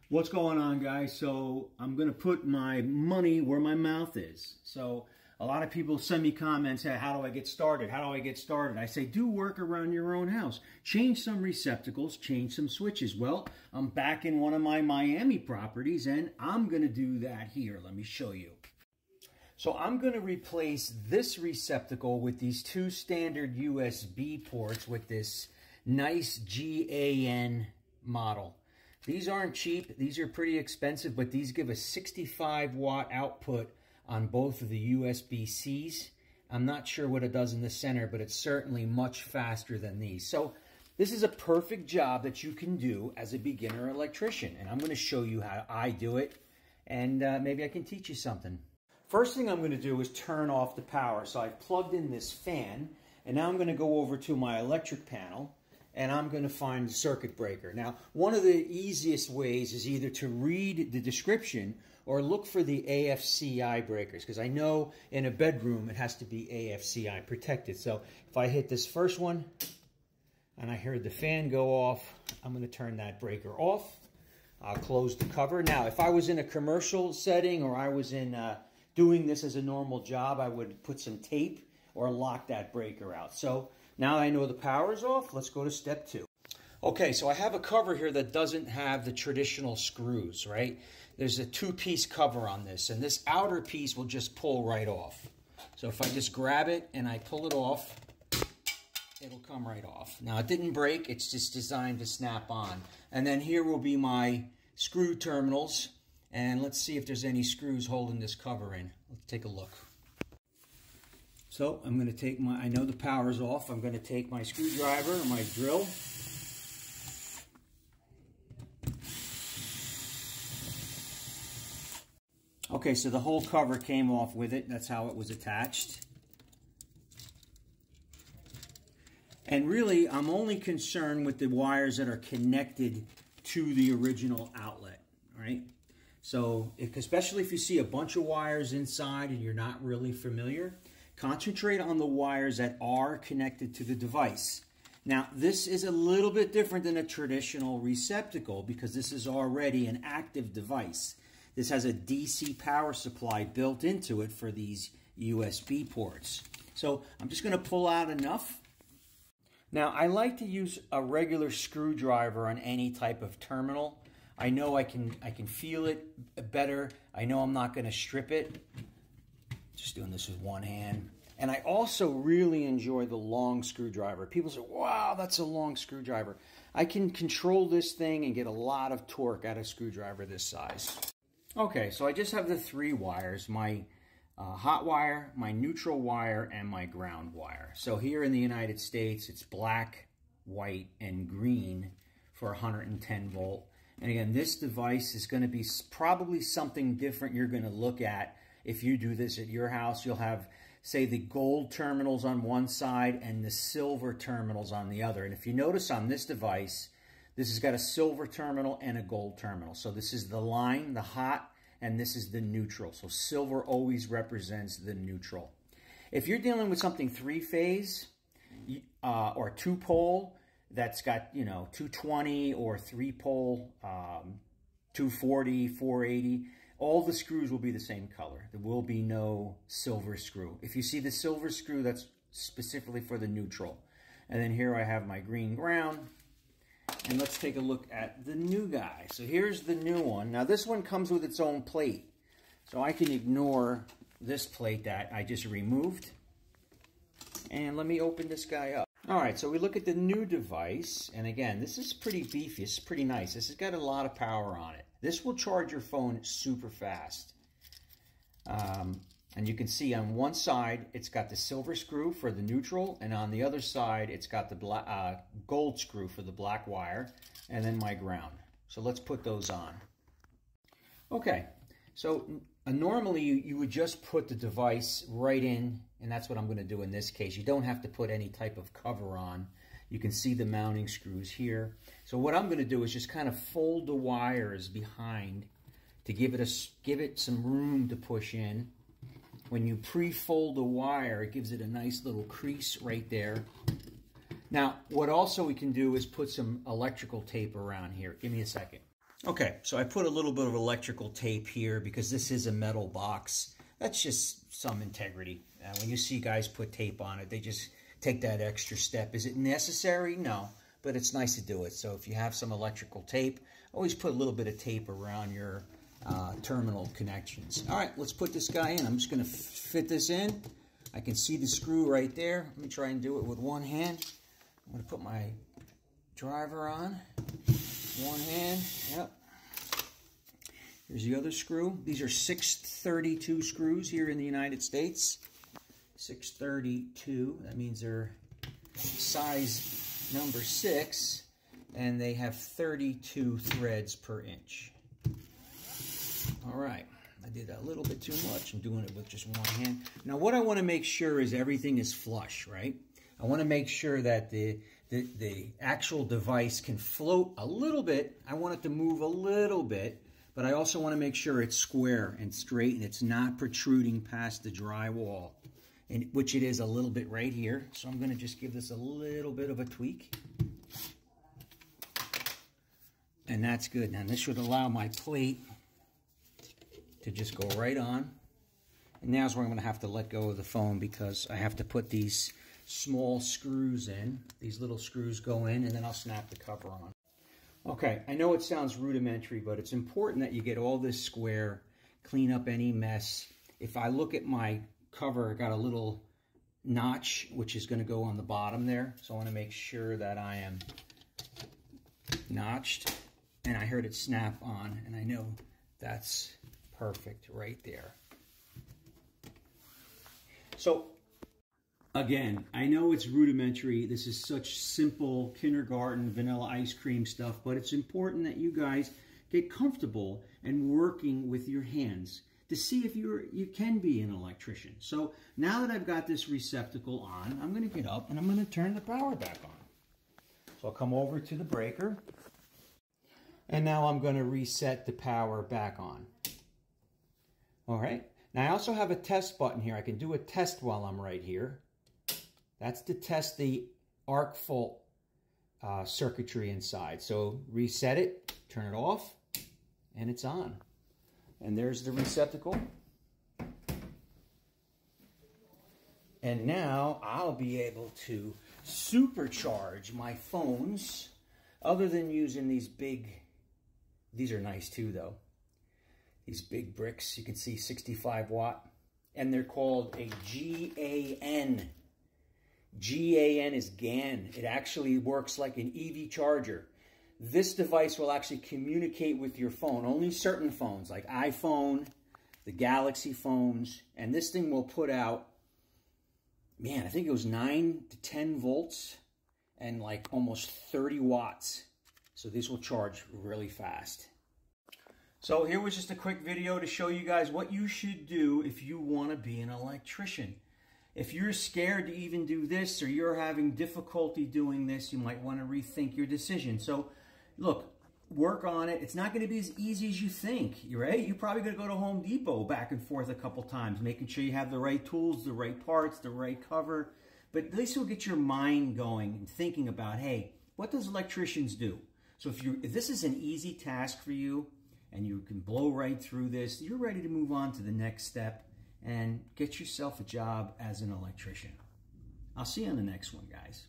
What's going on, guys? So I'm going to put my money where my mouth is. So a lot of people send me comments, hey, how do I get started? How do I get started? I say, do work around your own house. Change some receptacles, change some switches. Well, I'm back in one of my Miami properties, and I'm going to do that here. Let me show you. So I'm going to replace this receptacle with these two standard USB ports with this nice GAN model. These aren't cheap. These are pretty expensive, but these give a 65 watt output on both of the USB-Cs. I'm not sure what it does in the center, but it's certainly much faster than these. So this is a perfect job that you can do as a beginner electrician. And I'm going to show you how I do it, and maybe I can teach you something. First thing I'm going to do is turn off the power. So I've plugged in this fan, and now I'm going to go over to my electric panel, and I'm going to find the circuit breaker. Now, one of the easiest ways is either to read the description or look for the AFCI breakers, because I know in a bedroom it has to be AFCI protected. So if I hit this first one and I heard the fan go off, I'm going to turn that breaker off. I'll close the cover. Now, if I was in a commercial setting or I was in doing this as a normal job, I would put some tape or lock that breaker out. So now I know the power is off. Let's go to step 2. Okay, so I have a cover here that doesn't have the traditional screws, right? There's a 2-piece cover on this, and this outer piece will just pull right off. So if I just grab it and I pull it off, it'll come right off. Now, it didn't break. It's just designed to snap on. And then here will be my screw terminals, and let's see if there's any screws holding this cover in. Let's take a look. So I'm going to take my, I know the power's off, I'm going to take my screwdriver, my drill. Okay, so the whole cover came off with it. That's how it was attached. And really, I'm only concerned with the wires that are connected to the original outlet, right? So, especially if you see a bunch of wires inside and you're not really familiar, concentrate on the wires that are connected to the device. Now, this is a little bit different than a traditional receptacle because this is already an active device. This has a DC power supply built into it for these USB ports. So I'm just going to pull out enough. Now, I like to use a regular screwdriver on any type of terminal. I know I can feel it better. I know I'm not going to strip it. Just doing this with one hand. And I also really enjoy the long screwdriver. People say, wow, that's a long screwdriver. I can control this thing and get a lot of torque out of a screwdriver this size. Okay, so I just have the 3 wires, my hot wire, my neutral wire, and my ground wire. So here in the United States, it's black, white, and green for 110 volt. And again, this device is going to be probably something different you're going to look at. If you do this at your house, you'll have, say, the gold terminals on one side and the silver terminals on the other. And if you notice on this device, this has got a silver terminal and a gold terminal. So this is the line, the hot, and this is the neutral. So silver always represents the neutral. If you're dealing with something 3-phase or 2-pole that's got, 220 or 3-pole, 240, 480, all the screws will be the same color. There will be no silver screw. If you see the silver screw, that's specifically for the neutral. And then here I have my green ground. And let's take a look at the new guy. So here's the new one. Now this one comes with its own plate. So I can ignore this plate that I just removed. And let me open this guy up. All right, so we look at the new device. And again, this is pretty beefy. This is pretty nice. This has got a lot of power on it. This will charge your phone super fast. And you can see on one side, it's got the silver screw for the neutral, and on the other side, it's got the gold screw for the black wire, and then my ground. So let's put those on. Okay, so normally you would just put the device right in, and that's what I'm going to do in this case. You don't have to put any type of cover on. You can see the mounting screws here. So what I'm going to do is just kind of fold the wires behind to give it some room to push in. When you pre-fold the wire, it gives it a nice little crease right there. Now, what also we can do is put some electrical tape around here. Give me a second. Okay, so I put a little bit of electrical tape here because this is a metal box. That's just some integrity. When you see guys put tape on it, they just take that extra step. Is it necessary? No, but it's nice to do it. So if you have some electrical tape, always put a little bit of tape around your terminal connections. All right, let's put this guy in. I'm just going to fit this in. I can see the screw right there. Let me try and do it with one hand. I'm going to put my driver on. One hand, yep. Here's the other screw. These are 632 screws here in the United States. 632, that means they're size number 6, and they have 32 threads per inch. All right, I did a little bit too much. I'm doing it with just one hand. Now what I want to make sure is everything is flush, right? I want to make sure that the actual device can float a little bit. I want it to move a little bit, but I also want to make sure it's square and straight and it's not protruding past the drywall, and which it is a little bit right here. So I'm going to just give this a little bit of a tweak. And that's good. Now this should allow my plate to just go right on. And now's where I'm going to have to let go of the phone because I have to put these small screws in. These little screws go in, and then I'll snap the cover on. Okay, I know it sounds rudimentary, but it's important that you get all this square, clean up any mess. If I look at my cover, I got a little notch, which is going to go on the bottom there. So I want to make sure that I am notched, and I heard it snap on, and I know that's perfect right there. So again, I know it's rudimentary. This is such simple kindergarten vanilla ice cream stuff, but it's important that you guys get comfortable and working with your hands to see if you can be an electrician. So now that I've got this receptacle on, I'm going to get up and I'm going to turn the power back on. So I'll come over to the breaker, and now I'm going to reset the power back on. All right. Now I also have a test button here. I can do a test while I'm right here. That's to test the arc fault circuitry inside. So reset it, turn it off, and it's on. And there's the receptacle. And now I'll be able to supercharge my phones, other than using these are nice too though. These big bricks, you can see 65 watt, and they're called a GAN. GAN is GAN. It actually works like an EV charger. This device will actually communicate with your phone. Only certain phones, like iPhone, the Galaxy phones, and this thing will put out, man, I think it was 9 to 10 volts and like almost 30 watts. So this will charge really fast. So here was just a quick video to show you guys what you should do if you want to be an electrician. If you're scared to even do this, or you're having difficulty doing this, you might want to rethink your decision. So look, work on it. It's not going to be as easy as you think, right? You're probably going to go to Home Depot back and forth a couple times, making sure you have the right tools, the right parts, the right cover. But at least you'll get your mind going and thinking about, hey, what does electricians do? So if this is an easy task for you and you can blow right through this, you're ready to move on to the next step and get yourself a job as an electrician. I'll see you on the next one, guys.